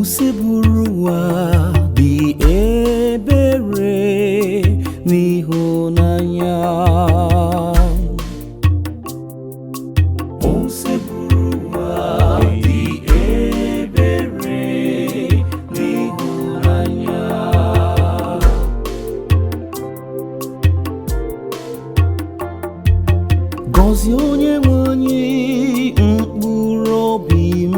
Useburuwa dị ebere n'ịhụnanya. Useburuwa dị ebere n'ịhụnanya. Gọzie Onyenwe anyị mkpụrụ obi m,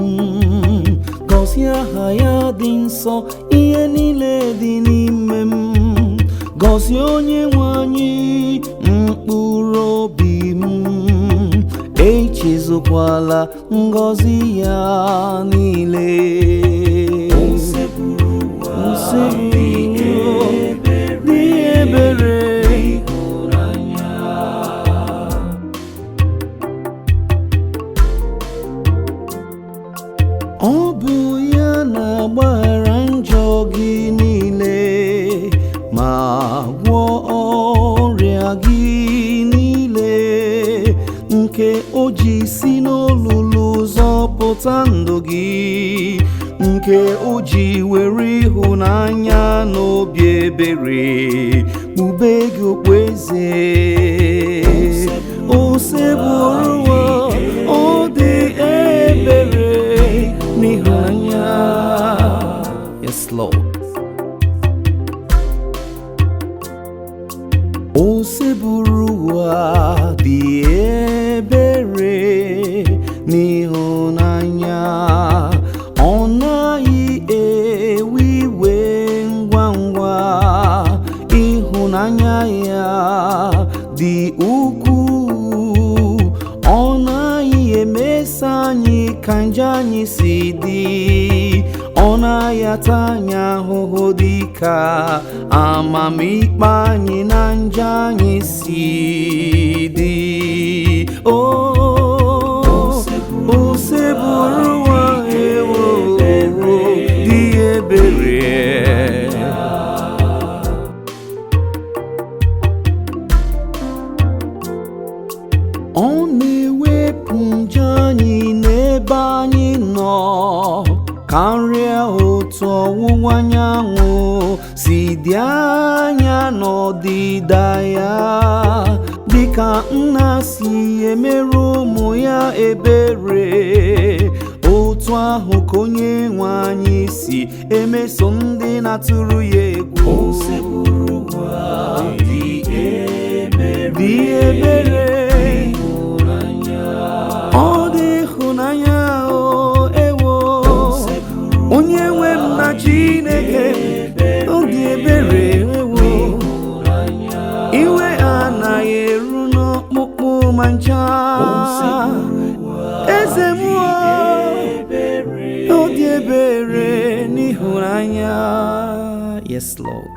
gọzie aha ya dị nsọ, ihe niile dị n'ime m. Gọzie Onyenwe anyị mkpụrụ obi m, echezukwala ngọzi ya niile. Useburuwa dị ebere. Ọ bụ ya na-agbaghara njọ gị niile ma gwọọ ọrịa gị niile, nke o ji si n'olulu zọpụta ndụ gị, nke o ji were ịhụnanya na obi ebere kpube gị okpueze. Useburuwa ọ dị ebere n'ịhụnanya. Yes, Lord. Useburuwa dị ebere n'ịhụnanya. Ọ naghị ewe iwe ngwa ngwa, ịhụnanya ya dị ukwuu. Ọ naghị emeso anyị ka njọ anyị si dị, ọ naghị ata anyị ahụhụ dị ka amamikpe anyị na njọ anyị si dị. Useburuwa dị ebere. Ọ na-ewepụ njọ anyị n'ebe anyị nọ, karịa otu ọwụwa anyanwụ si dị anya n'ọdịda ya. Dịka nna si emerụ ụmụ ya ebere, otu ahụ ka Onyenwe anyị si emeso ndị na-atụrụ ya egwu. Useburuwa dị ebere. Ọ dị ịhụnanya ewo. Onyenwe m na Chineke ọ dị ebere ewo. Iwe anaghị eru n'ọkpụkpụ ma ncha. Eze m ọ dị ebere n'ịhụnanya. Yes, Lord.